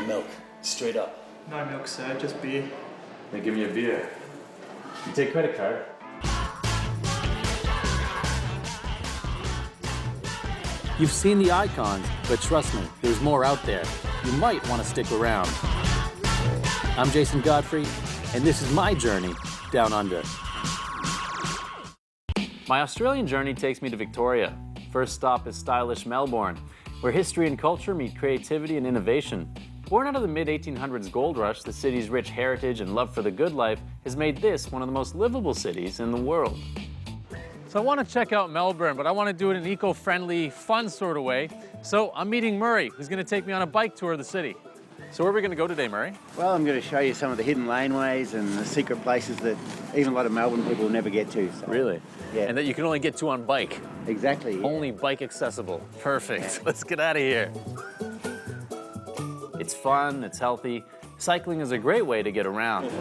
milk? Straight up. No milk, sir, just beer. Then give me a beer. You take credit card? You've seen the icons, but trust me, there's more out there. You might want to stick around. I'm Jason Godfrey, and this is my journey down under. My Australian journey takes me to Victoria. First stop is stylish Melbourne, where history and culture meet creativity and innovation. Born out of the mid-1800s gold rush, the city's rich heritage and love for the good life has made this one of the most livable cities in the world. So I want to check out Melbourne, but I want to do it in an eco-friendly, fun sort of way. So I'm meeting Murray, who's going to take me on a bike tour of the city. So where are we going to go today, Murray? Well, I'm going to show you some of the hidden laneways and the secret places that even a lot of Melbourne people will never get to. So. Really? Yeah. And that you can only get to on bike. Exactly. Yeah. Only bike accessible. Perfect. Let's get out of here. It's fun, it's healthy. Cycling is a great way to get around.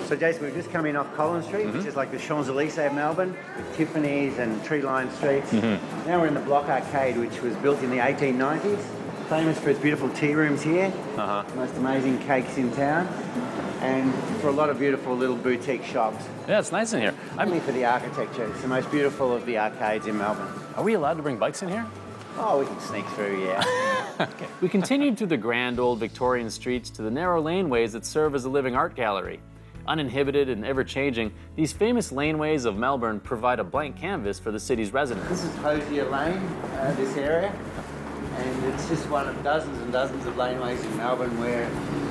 So, Jason, we've just come in off Collins Street, which is like the Champs-Elysees of Melbourne, with Tiffany's and tree-lined streets. Now we're in the Block Arcade, which was built in the 1890s. Famous for its beautiful tea rooms here, most amazing cakes in town, and for a lot of beautiful little boutique shops. Yeah, it's nice in here. Only for the architecture. It's the most beautiful of the arcades in Melbourne. Are we allowed to bring bikes in here? Oh, we can sneak through, yeah. Okay. We continued through the grand old Victorian streets to the narrow laneways that serve as a living art gallery. Uninhibited and ever-changing, these famous laneways of Melbourne provide a blank canvas for the city's residents. This is Hosier Lane, this area, and it's just one of dozens and dozens of laneways in Melbourne where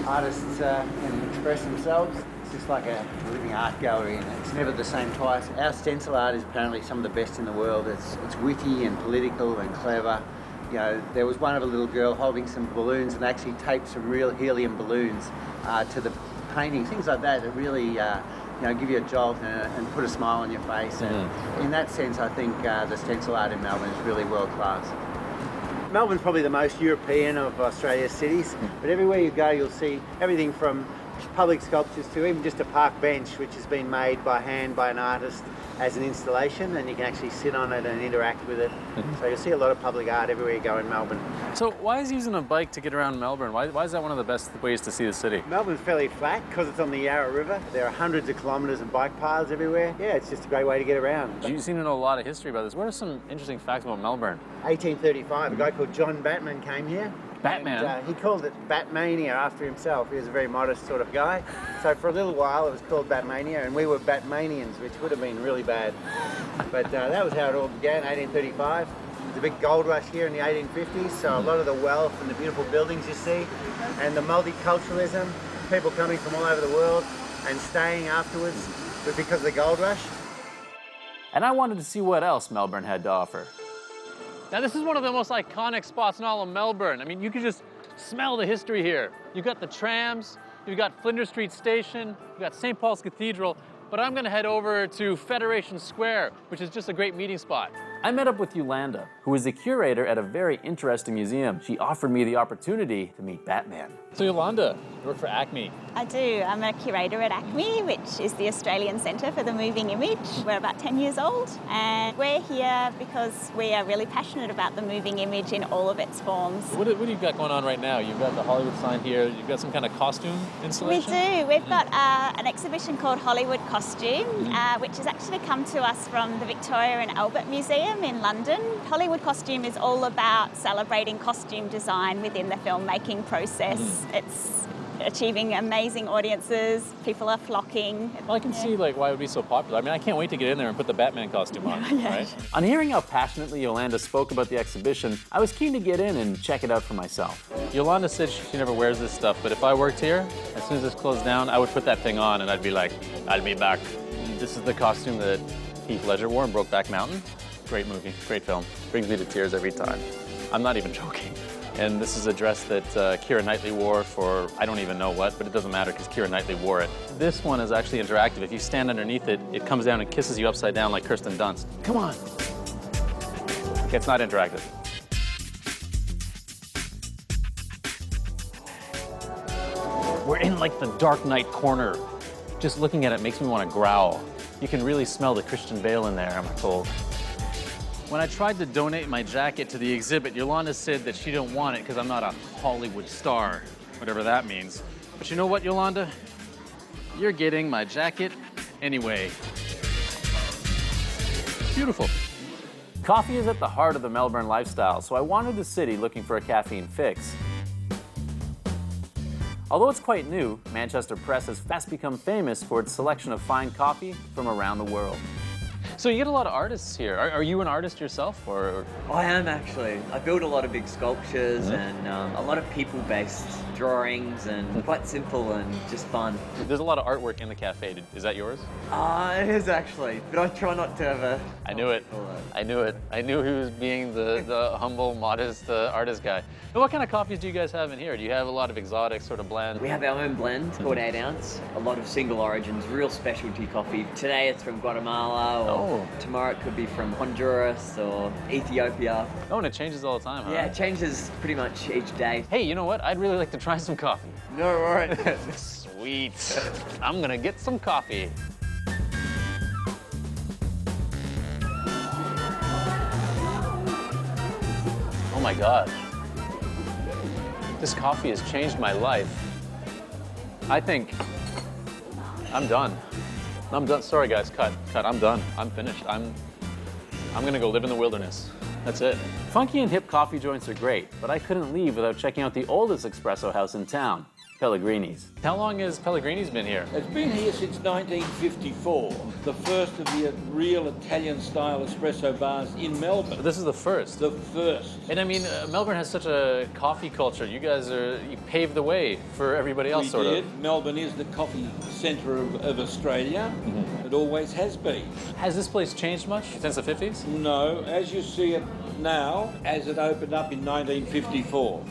artists can express themselves. It's just like a living art gallery, and it's never the same twice. Our stencil art is apparently some of the best in the world. It's witty and political and clever. You know, there was one of a little girl holding some balloons and actually taped some real helium balloons to the paintings, things like that really you know, give you a jolt and put a smile on your face. And in that sense, I think the stencil art in Melbourne is really world class. Melbourne's probably the most European of Australia's cities, but everywhere you go, you'll see everything from public sculptures to even just a park bench, which has been made by hand by an artist as an installation, and you can actually sit on it and interact with it. So you'll see a lot of public art everywhere you go in Melbourne. So why is using a bike to get around Melbourne? Why is that one of the best ways to see the city? Melbourne's fairly flat because it's on the Yarra River. There are hundreds of kilometres of bike paths everywhere. Yeah, it's just a great way to get around. You seem to know a lot of history about this. What are some interesting facts about Melbourne? 1835, a guy called John Batman came here. Batman? And, he called it Batmania after himself. He was a very modest sort of guy. So for a little while it was called Batmania, and we were Batmanians, which would have been really bad. But that was how it all began, 1835. There was a big gold rush here in the 1850s, so a lot of the wealth and the beautiful buildings you see, and the multiculturalism, people coming from all over the world and staying afterwards, was because of the gold rush. And I wanted to see what else Melbourne had to offer. Now this is one of the most iconic spots in all of Melbourne. I mean, you can just smell the history here. You've got the trams, you've got Flinders Street Station, you've got St. Paul's Cathedral, but I'm gonna head over to Federation Square, which is just a great meeting spot. I met up with Yolanda, who is the curator at a very interesting museum. She offered me the opportunity to meet Batman. So Yolanda, you work for ACMI. I do. I'm a curator at ACMI, which is the Australian Centre for the Moving Image. We're about 10 years old, and we're here because we are really passionate about the moving image in all of its forms. What do you got going on right now? You've got the Hollywood sign here. You've got some kind of costume installation? We do. We've got an exhibition called Hollywood Costume, which has actually come to us from the Victoria and Albert Museum in London. Hollywood Costume is all about celebrating costume design within the filmmaking process. It's achieving amazing audiences. People are flocking. Well, I can see why it would be so popular. I mean, I can't wait to get in there and put the Batman costume on, right? On hearing how passionately Yolanda spoke about the exhibition, I was keen to get in and check it out for myself. Yolanda said she never wears this stuff, but if I worked here, as soon as this closed down, I would put that thing on and I'd be like, I'll be back. This is the costume that Heath Ledger wore in Brokeback Mountain. Great movie, great film. Brings me to tears every time. I'm not even joking. And this is a dress that Keira Knightley wore for I don't even know what, but it doesn't matter because Keira Knightley wore it. This one is actually interactive. If you stand underneath it, it comes down and kisses you upside down like Kirsten Dunst. Come on. Okay, it's not interactive. We're in the Dark Knight corner. Just looking at it makes me want to growl. You can really smell the Christian Bale in there, I'm told. When I tried to donate my jacket to the exhibit, Yolanda said that she didn't want it because I'm not a Hollywood star. whatever that means. But you know what, Yolanda? You're getting my jacket anyway. Beautiful. Coffee is at the heart of the Melbourne lifestyle, so I wandered the city looking for a caffeine fix. Although it's quite new, Manchester Press has fast become famous for its selection of fine coffee from around the world. So you get a lot of artists here. Are you an artist yourself, or? I am actually. I build a lot of big sculptures and a lot of people-based drawings and quite simple and just fun. There's a lot of artwork in the cafe. Is that yours? It is actually, but I try not to have a... I knew it. I knew it. I knew he was being the humble, modest artist guy. And what kind of coffees do you guys have in here? Do you have a lot of exotic sort of blend? We have our own blend called 8 ounce. A lot of single origins, real specialty coffee. Today it's from Guatemala, or tomorrow it could be from Honduras or Ethiopia. Oh, and it changes all the time, huh? Yeah, it changes pretty much each day. Hey, you know what? I'd really like to try some coffee. No worries. Sweet. I'm gonna get some coffee. Oh my God. This coffee has changed my life. I think I'm done. I'm done. Sorry guys, cut. I'm done. I'm finished. I'm gonna go live in the wilderness. That's it. Funky and hip coffee joints are great, but I couldn't leave without checking out the oldest espresso house in town, Pellegrini's. How long has Pellegrini's been here? It's been here since 1954, the first of the real Italian-style espresso bars in Melbourne. This is the first. The first. And I mean, Melbourne has such a coffee culture. You guys you paved the way for everybody else, We did. Melbourne is the coffee centre of Australia. It always has been. Has this place changed much since the 50s? No, as you see it now, as it opened up in 1954.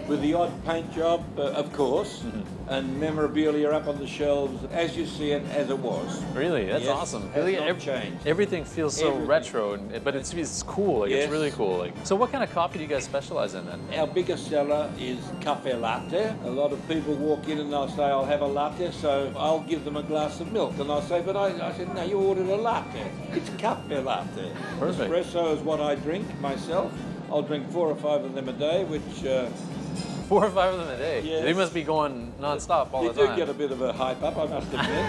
With the odd paint job, of course, and memorabilia up on the shelves, as you see it, as it was. Really? That's Yes, awesome. has Really, not changed. Everything feels so Everything. retro, but it's cool. Like, Yes. It's really cool. Like, so what kind of coffee do you guys specialize in then? Our biggest seller is cafe latte. A lot of people walk in and they'll say, I'll have a latte, so I'll give them a glass of milk. And I'll say, but I said, no, you ordered a latte. It's cafe latte. Perfect. Espresso is what I drink myself. I'll drink 4 or 5 of them a day, which 4 or 5 of them a day. Yes. They must be going non-stop all you the time. do get a bit of a hype up, I must admit.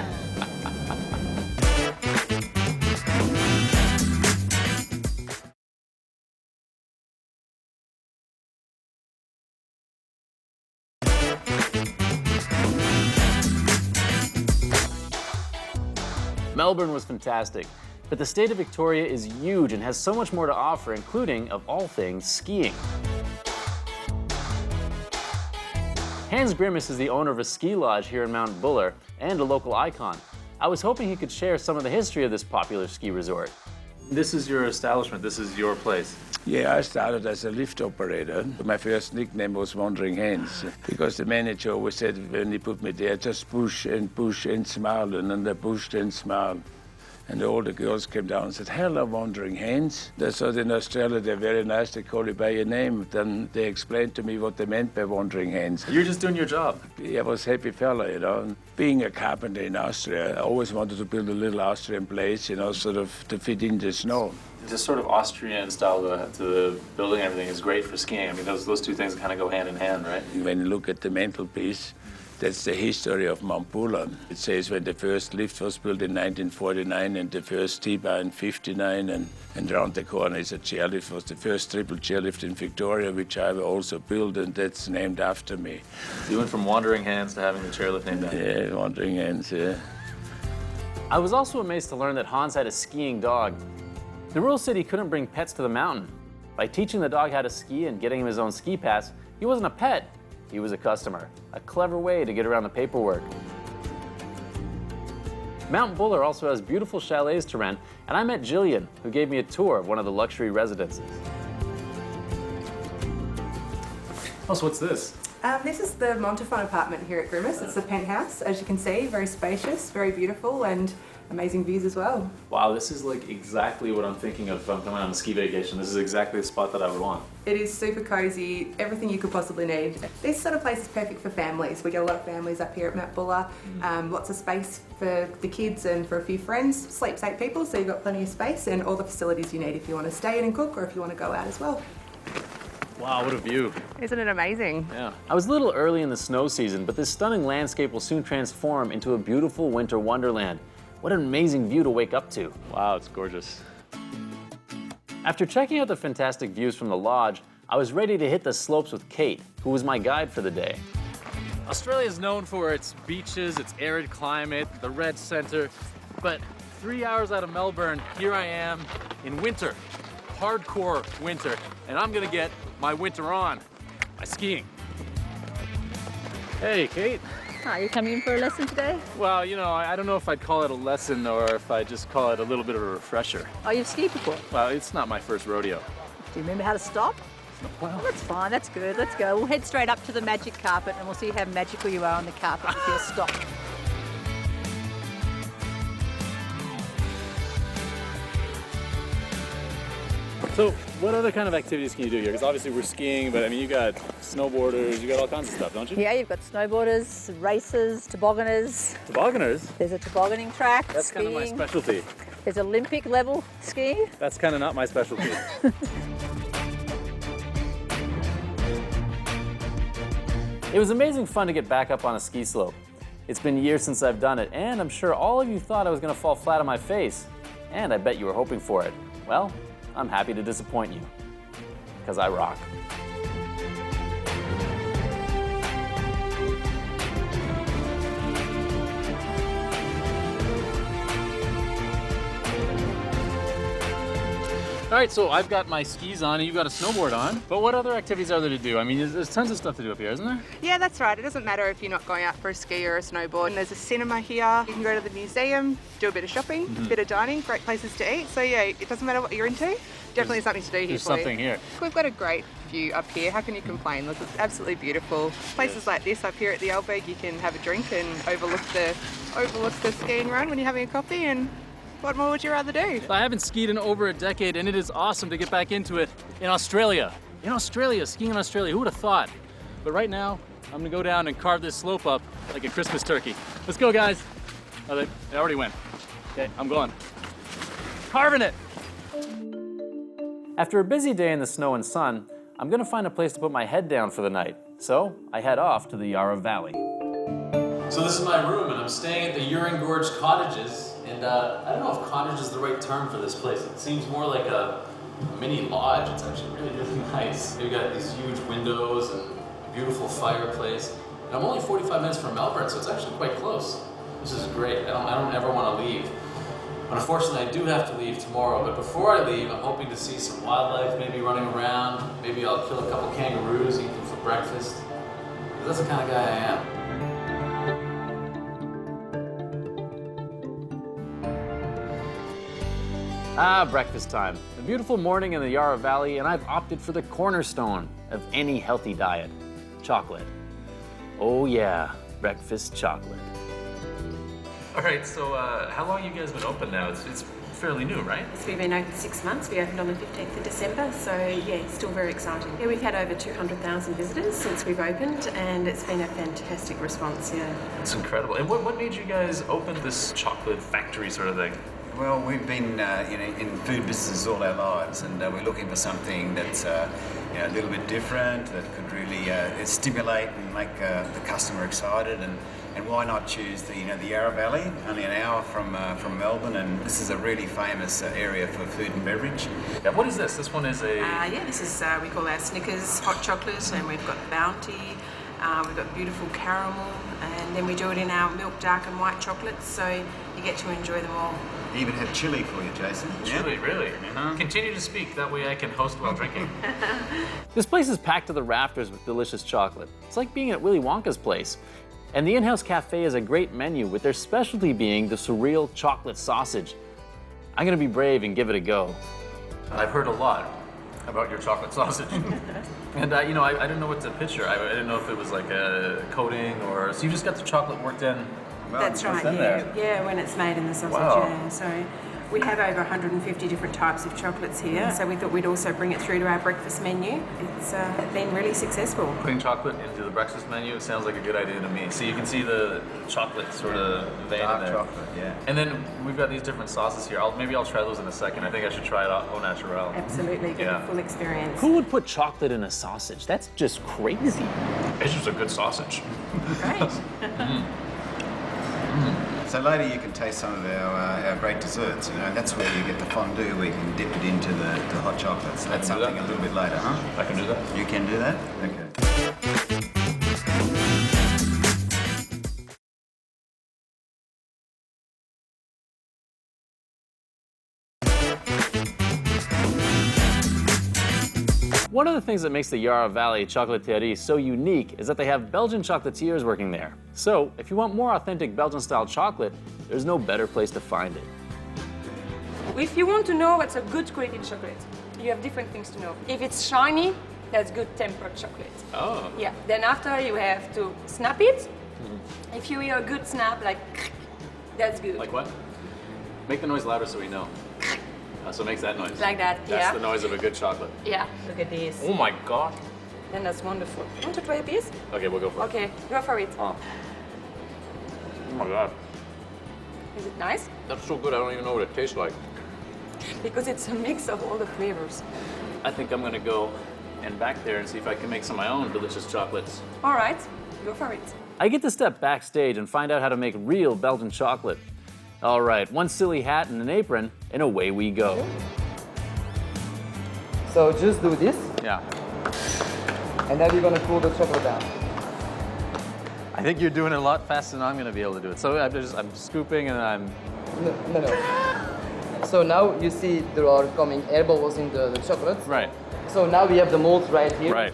Melbourne was fantastic, but the state of Victoria is huge and has so much more to offer, including, of all things, skiing. Hans Grimace is the owner of a ski lodge here in Mount Buller and a local icon. I was hoping he could share some of the history of this popular ski resort. This is your establishment. This is your place. Yeah, I started as a lift operator. My first nickname was Wandering Hands, because the manager always said when he put me there, just push and smile, and then I pushed and smiled. And all the girls came down and said, hello, Wandering Hands. They thought in Australia they're very nice, they call you by your name. Then they explained to me what they meant by Wandering Hands. You're just doing your job. I was a happy fella, you know. And being a carpenter in Austria, I always wanted to build a little Austrian place, you know, sort of to fit in the snow. This sort of Austrian style to the building and everything is great for skiing. I mean, those two things kind of go hand in hand, right? When you look at the mantelpiece, that's the history of Mount Buller. It says when the first lift was built in 1949 and the first T-bar in 59, and around the corner is a chairlift. It was the first triple chairlift in Victoria, which I also built, and that's named after me. You went from Wandering Hands to having the chairlift named after you. Yeah, Wandering Hands, yeah. I was also amazed to learn that Hans had a skiing dog. The rural city couldn't bring pets to the mountain. By teaching the dog how to ski and getting him his own ski pass, he wasn't a pet, he was a customer. A clever way to get around the paperwork. Mount Buller also has beautiful chalets to rent, and I met Jillian, who gave me a tour of one of the luxury residences. Oh, so what's this? This is the Montafon apartment here at Grimace. It's the penthouse, as you can see, very spacious, very beautiful, and amazing views as well. Wow, this is like exactly what I'm thinking of if I'm coming on a ski vacation. This is exactly the spot that I would want. It is super cozy, everything you could possibly need. This sort of place is perfect for families. We get a lot of families up here at Mount Buller. Lots of space for the kids and for a few friends. Sleeps 8 people, so you've got plenty of space and all the facilities you need if you want to stay in and cook or if you want to go out as well. Wow, what a view. Isn't it amazing? Yeah. I was a little early in the snow season, but this stunning landscape will soon transform into a beautiful winter wonderland. What an amazing view to wake up to. Wow, it's gorgeous. After checking out the fantastic views from the lodge, I was ready to hit the slopes with Kate, who was my guide for the day. Australia is known for its beaches, its arid climate, the red center, but 3 hours out of Melbourne, here I am in winter, hardcore winter, and I'm gonna get my winter on by skiing. Hey, Kate. Are you coming in for a lesson today? Well, you know, I don't know if I'd call it a lesson or if I'd just call it a little bit of a refresher. Oh, you've skied before? Well, it's not my first rodeo. Do you remember how to stop? Well, that's fine, that's good. Let's go. We'll head straight up to the magic carpet and we'll see how magical you are on the carpet with your stop. So, what other kind of activities can you do here? Because obviously we're skiing, but I mean, you got snowboarders, you got all kinds of stuff, don't you? Yeah, you've got snowboarders, racers, tobogganers. Tobogganers? There's a tobogganing track, That's skiing. kind of my specialty. There's Olympic level skiing. That's kind of not my specialty. It was amazing fun to get back up on a ski slope. It's been years since I've done it, and I'm sure all of you thought I was gonna fall flat on my face. And I bet you were hoping for it. Well, I'm happy to disappoint you, because I rock. All right, so I've got my skis on and you've got a snowboard on, but what other activities are there to do? I mean, there's tons of stuff to do up here, isn't there? Yeah, that's right. It doesn't matter if you're not going out for a ski or a snowboard. There's a cinema here. You can go to the museum, do a bit of shopping, a bit of dining, great places to eat. So yeah, it doesn't matter what you're into. Definitely something to do here There's for you. something here. We've got a great view up here. How can you complain? Look, it's absolutely beautiful. Places like this up here at the Alberg, you can have a drink and overlook the skiing run when you're having a coffee. And what more would you rather do? I haven't skied in over a decade, and it is awesome to get back into it in Australia. In Australia, skiing in Australia, who would have thought? But right now, I'm gonna go down and carve this slope up like a Christmas turkey. Let's go, guys. Oh, they already went. Okay, I'm going. Carving it! After a busy day in the snow and sun, I'm gonna find a place to put my head down for the night. So I head off to the Yarra Valley. So this is my room, and I'm staying at the Urine Gorge Cottages. And I don't know if cottage is the right term for this place. It seems more like a mini lodge. It's actually really, really nice. You've got these huge windows and a beautiful fireplace. And I'm only 45 minutes from Melbourne, so it's actually quite close. This is great. I don't ever want to leave. Unfortunately, I do have to leave tomorrow, but before I leave, I'm hoping to see some wildlife, maybe running around. Maybe I'll kill a couple kangaroos, eat them for breakfast. That's the kind of guy I am. Ah, breakfast time. A beautiful morning in the Yarra Valley, and I've opted for the cornerstone of any healthy diet, chocolate. Oh yeah, breakfast chocolate. All right, so how long have you guys been open now? It's fairly new, right? So we've been open 6 months. We opened on the 15th of December, so yeah, still very exciting. Yeah, we've had over 200,000 visitors since we've opened, and it's been a fantastic response, yeah. It's incredible. And what made you guys open this chocolate factory sort of thing? Well, we've been in food businesses all our lives, and we're looking for something that's a little bit different, that could really stimulate and make the customer excited. And why not choose the Yarra Valley, only an hour from Melbourne, and this is a really famous area for food and beverage. Yeah, what is this? This one is a... this is, we call our Snickers hot chocolate, and we've got Bounty, we've got beautiful caramel, and then we do it in our milk dark and white chocolates, so you get to enjoy them all. Even have chili for you, Jason. Chili, really? Continue to speak, that way I can host while drinking. This place is packed to the rafters with delicious chocolate. It's like being at Willy Wonka's place. And the in-house cafe has a great menu, with their specialty being the surreal chocolate sausage. I'm gonna be brave and give it a go. I've heard a lot about your chocolate sausage. And I didn't know what to picture. I didn't know if it was like a coating or... So you just got the chocolate worked in? That's right, in there? Yeah, when it's made in the sausage, Wow. yeah. So We have over 150 different types of chocolates here, so we thought we'd also bring it through to our breakfast menu. It's been really successful. Putting chocolate into the breakfast menu sounds like a good idea to me. So you can see the chocolate sort of vein in there. chocolate, yeah. And then we've got these different sauces here. Maybe I'll try those in a second. I think I should try it au naturel. Absolutely, get Yeah. the full experience. Who would put chocolate in a sausage? That's just crazy. It's just a good sausage. Great. So later you can taste some of our great desserts, you know, and that's where you get the fondue, where you can dip it into the hot chocolate. So that's something a little bit later, huh? I can do that. You can do that? Okay. One of the things that makes the Yarra Valley Chocolaterie so unique is that they have Belgian chocolatiers working there. So if you want more authentic Belgian-style chocolate, there's no better place to find it. If you want to know what's a good quality chocolate, you have different things to know. If it's shiny, that's good tempered chocolate. Oh. Yeah, then after you have to snap it. If you hear a good snap, like, that's good. Like what? Make the noise louder so we know. So it makes that noise. Like that, That's yeah. the noise of a good chocolate. Yeah, look at this. Oh my God. Then that's wonderful. Want to try a piece? Okay, we'll go for it. Okay, go for it. Oh my God. Is it nice? That's so good, I don't even know what it tastes like. Because it's a mix of all the flavors. I think I'm gonna go and back there and see if I can make some of my own delicious chocolates. All right, go for it. I get to step backstage and find out how to make real Belgian chocolate. All right, one silly hat and an apron, and away we go. So just do this, Yeah. and then you're gonna cool the chocolate down. I think you're doing it a lot faster than I'm gonna be able to do it. So I'm scooping and I'm... No. So now you see there are coming air bubbles in the chocolate. Right. So now we have the molds right here. Right.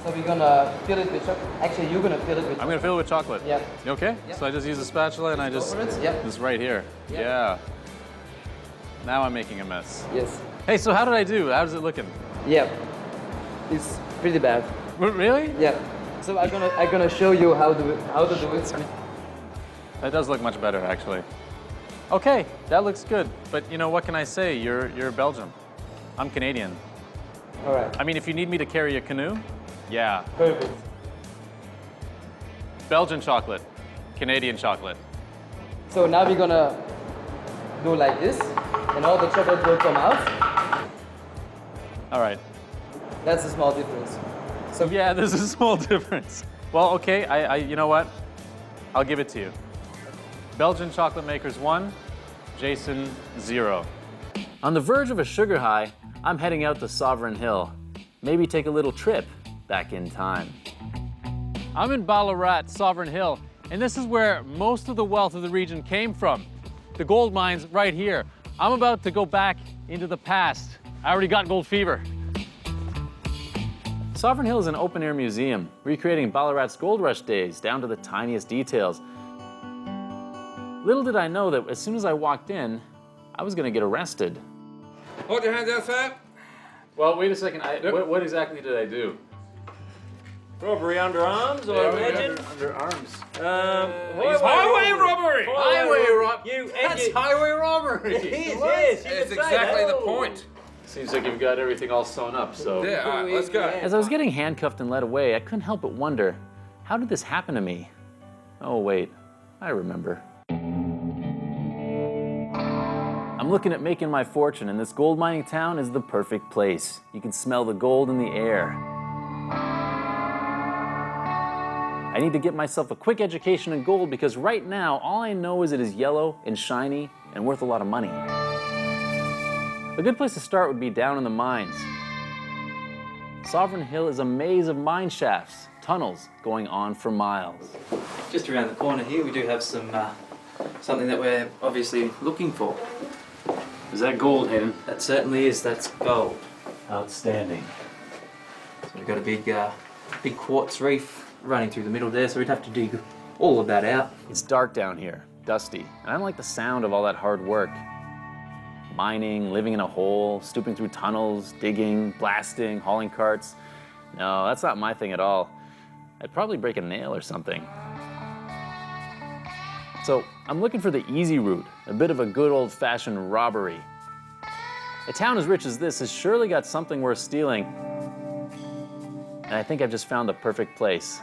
So we're gonna fill it with chocolate. Actually, you're gonna fill it with I'm gonna fill it with chocolate. Yeah. You okay? Yeah. So I just use a spatula and I just... Over it? Yeah. This right here. Yeah. Yeah. Now I'm making a mess. Yes. Hey, so how did I do? How's it looking? Yeah. It's pretty bad. Really? Yeah. So I'm gonna show you how to do it. That does look much better, actually. Okay, that looks good. But you know, what can I say? You're Belgian. I'm Canadian. All right. I mean, if you need me to carry a canoe, yeah. Perfect. Belgian chocolate, Canadian chocolate. So now we're gonna do like this, and all the chocolate will come out. All right. That's a small difference. So yeah, there's a small difference. Well, okay, I you know what? I'll give it to you. Belgian chocolate makers 1, Jason 0. On the verge of a sugar high, I'm heading out to Sovereign Hill. Maybe take a little trip back in time. I'm in Ballarat, Sovereign Hill, and this is where most of the wealth of the region came from. The gold mines right here. I'm about to go back into the past. I already got gold fever. Sovereign Hill is an open-air museum, recreating Ballarat's gold rush days down to the tiniest details. Little did I know that as soon as I walked in, I was gonna get arrested. Hold your hands out, sir. Well, wait a second, what exactly did I do? Robbery under arms, I imagine. Under arms. Highway robbery! Highway robbery! That's highway robbery! It is, yes. That's exactly the point. Seems like you've got everything all sewn up, so... Yeah, all right, let's go. As I was getting handcuffed and led away, I couldn't help but wonder, how did this happen to me? Oh, wait, I remember. I'm looking at making my fortune, and this gold mining town is the perfect place. You can smell the gold in the air. I need to get myself a quick education in gold because right now, all I know is it is yellow and shiny and worth a lot of money. A good place to start would be down in the mines. Sovereign Hill is a maze of mine shafts, tunnels going on for miles. Just around the corner here, we do have some something that we're obviously looking for. Is that gold, Hayden? That certainly is. That's gold. Outstanding. So we've got a big quartz reef running through the middle there, so we'd have to dig all of that out. It's dark down here, dusty, and I don't like the sound of all that hard work. Mining, living in a hole, stooping through tunnels, digging, blasting, hauling carts. No, that's not my thing at all. I'd probably break a nail or something. So I'm looking for the easy route, a bit of a good old-fashioned robbery. A town as rich as this has surely got something worth stealing. And I think I've just found the perfect place.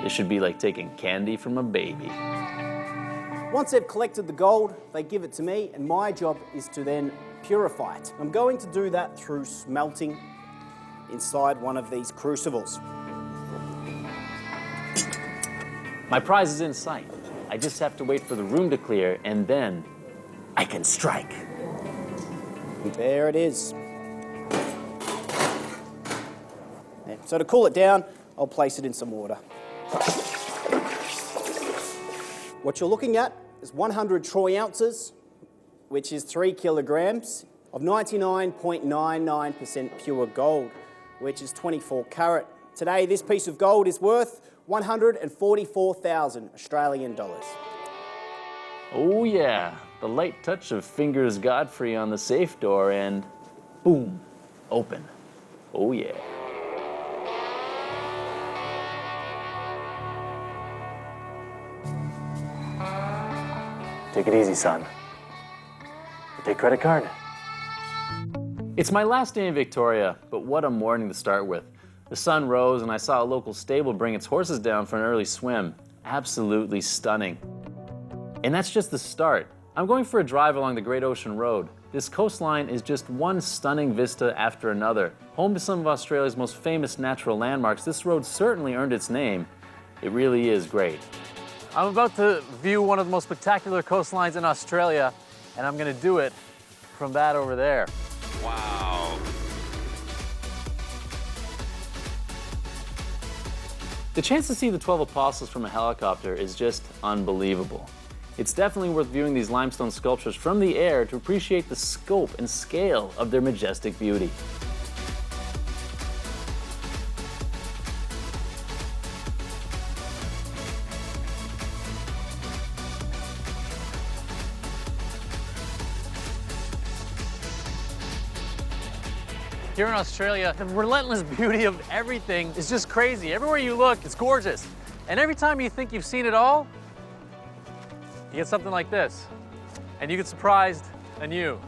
This should be like taking candy from a baby. Once they've collected the gold, they give it to me, and my job is to then purify it. I'm going to do that through smelting inside one of these crucibles. My prize is in sight. I just have to wait for the room to clear, and then I can strike. And there it is. There. So to cool it down, I'll place it in some water. What you're looking at is 100 troy ounces, which is 3 kilograms of 99.99% pure gold, which is 24 carat. Today, this piece of gold is worth 144,000 Australian dollars. Oh yeah, the light touch of Fingers Godfrey on the safe door and boom, open. Oh yeah. Take it easy, son. Take credit card. It's my last day in Victoria, but what a morning to start with. The sun rose and I saw a local stable bring its horses down for an early swim. Absolutely stunning. And that's just the start. I'm going for a drive along the Great Ocean Road. This coastline is just one stunning vista after another. Home to some of Australia's most famous natural landmarks, this road certainly earned its name. It really is great. I'm about to view one of the most spectacular coastlines in Australia, and I'm gonna do it from that over there. Wow. The chance to see the 12 Apostles from a helicopter is just unbelievable. It's definitely worth viewing these limestone sculptures from the air to appreciate the scope and scale of their majestic beauty. Here in Australia, the relentless beauty of everything is just crazy. Everywhere you look, it's gorgeous. And every time you think you've seen it all, you get something like this. And you get surprised anew.